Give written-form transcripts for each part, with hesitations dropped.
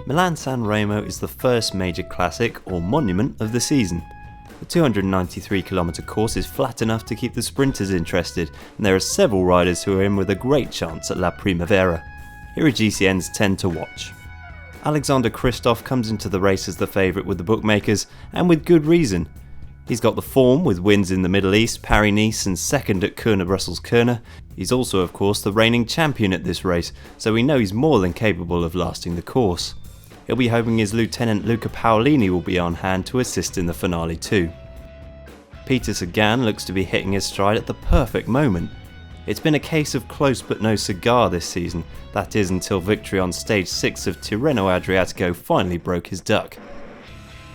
Milan-San Remo is the first major classic or monument of the season. The 293km course is flat enough to keep the sprinters interested, and there are several riders who are in with a great chance at La Primavera. Here are GCN's 10 to watch. Alexander Kristoff comes into the race as the favourite with the bookmakers, and with good reason. He's got the form with wins in the Middle East, Paris-Nice and second at Kuurne-Brussels-Kuurne. He's also of course the reigning champion at this race, so we know he's more than capable of lasting the course. He'll be hoping his lieutenant Luca Paolini will be on hand to assist in the finale too. Peter Sagan looks to be hitting his stride at the perfect moment. It's been a case of close but no cigar this season, that is until victory on stage 6 of Tirreno-Adriatico finally broke his duck.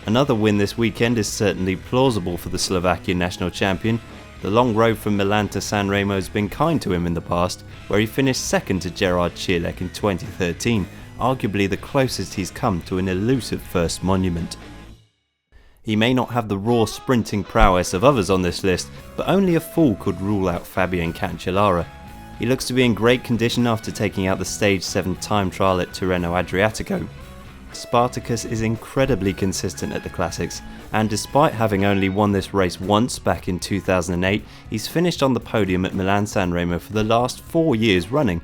Another win this weekend is certainly plausible for the Slovakian national champion. The long road from Milan to San Remo has been kind to him in the past, where he finished second to Gerard Ciolek in 2013, arguably the closest he's come to an elusive first monument. He may not have the raw sprinting prowess of others on this list, but only a fool could rule out FABIAN CANCELLARA. He looks to be in great condition after taking out the stage 7 time trial at Tirreno-Adriatico. Spartacus is incredibly consistent at the classics, and despite having only won this race once back in 2008, he's finished on the podium at Milan-San Remo for the last 4 years running.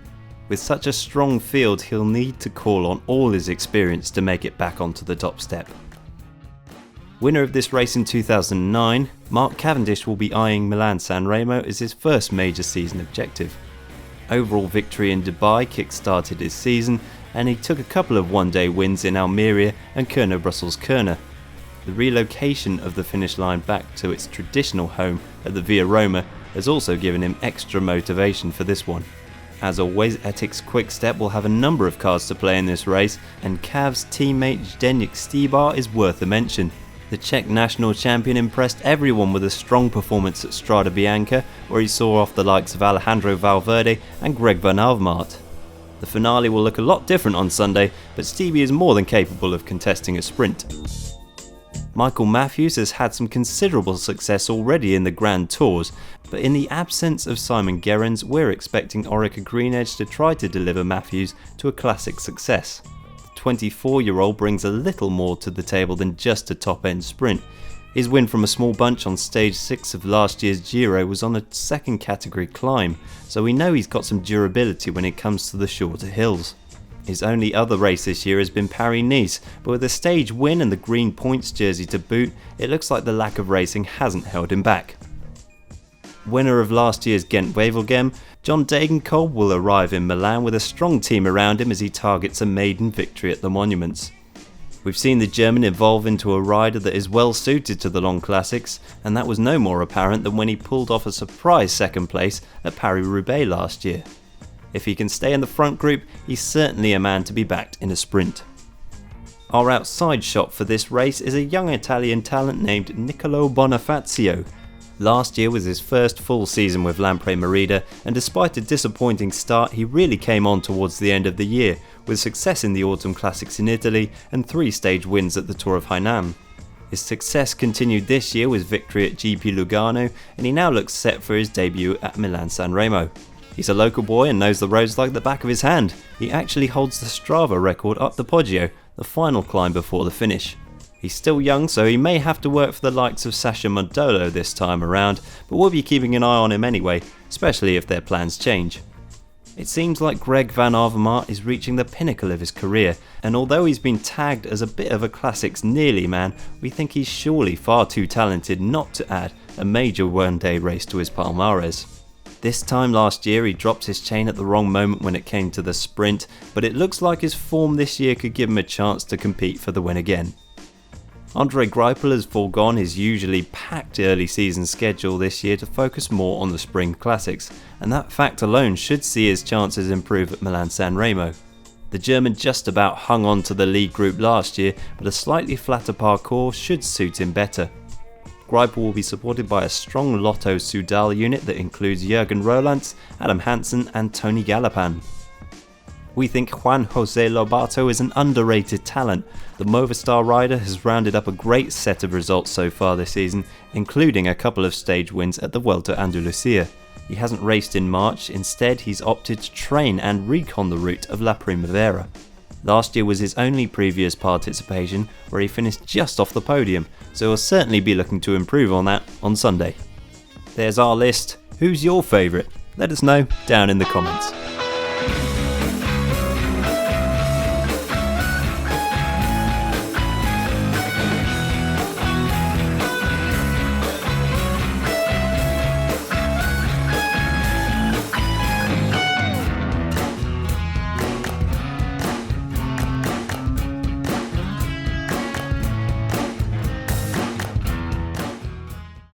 With such a strong field, he'll need to call on all his experience to make it back onto the top step. Winner of this race in 2009, Mark Cavendish will be eyeing Milan-San Remo as his first major season objective. Overall victory in Dubai kick-started his season, and he took a couple of one-day wins in Almeria and Kuurne-Brussels-Kuurne. The relocation of the finish line back to its traditional home at the Via Roma has also given him extra motivation for this one. As always, ETIXX-QUICKSTEP will have a number of cards to play in this race, and Cav's teammate ZDENEK STYBAR is worth a mention. The Czech national champion impressed everyone with a strong performance at Strada Bianca, where he saw off the likes of Alejandro Valverde and Greg van Avermaet. The finale will look a lot different on Sunday, but Stevie is more than capable of contesting a sprint. Michael Matthews has had some considerable success already in the Grand Tours, but in the absence of Simon Gerrans, we're expecting ORICA-GREENEDGE to try to deliver Matthews to a classic success. The 24-year-old brings a little more to the table than just a top-end sprint. His win from a small bunch on stage 6 of last year's Giro was on a second category climb, so we know he's got some durability when it comes to the shorter hills. His only other race this year has been Paris-Nice, but with a stage win and the green points jersey to boot, it looks like the lack of racing hasn't held him back. Winner of last year's Ghent-Wevelgem, John Degenkolb will arrive in Milan with a strong team around him as he targets a maiden victory at the monuments. We've seen the German evolve into a rider that is well suited to the long classics, and that was no more apparent than when he pulled off a surprise second place at Paris-Roubaix last year. If he can stay in the front group, he's certainly a man to be backed in a sprint. Our outside shot for this race is a young Italian talent named Niccolò Bonifazio. Last year was his first full season with Lampre Merida, and despite a disappointing start, he really came on towards the end of the year, with success in the Autumn Classics in Italy and 3 stage wins at the Tour of Hainan. His success continued this year with victory at GP Lugano, and he now looks set for his debut at Milan-San Remo. He's a local boy and knows the roads like the back of his hand. He actually holds the Strava record up the Poggio, the final climb before the finish. He's still young, so he may have to work for the likes of Sasha Modolo this time around, but we'll be keeping an eye on him anyway, especially if their plans change. It seems like Greg van Avermaet is reaching the pinnacle of his career, and although he's been tagged as a bit of a classics nearly man, we think he's surely far too talented not to add a major one-day race to his palmares. This time last year he dropped his chain at the wrong moment when it came to the sprint, but it looks like his form this year could give him a chance to compete for the win again. ANDRÉ GREIPEL has foregone his usually packed early season schedule this year to focus more on the spring classics, and that fact alone should see his chances improve at Milan-San Remo. The German just about hung on to the lead group last year, but a slightly flatter parcours should suit him better. Greipel will be supported by a strong LOTTO-SOUDAL unit that includes Jürgen Roelandts, Adam Hansen and Tony Galopan. We think Juan José Lobato is an underrated talent. The MOVISTAR rider has rounded up a great set of results so far this season, including a couple of stage wins at the Vuelta a Andalucía. He hasn't raced in March, instead he's opted to train and recon the route of La Primavera. Last year was his only previous participation where he finished just off the podium, so he'll certainly be looking to improve on that on Sunday. There's our list. Who's your favourite? Let us know down in the comments.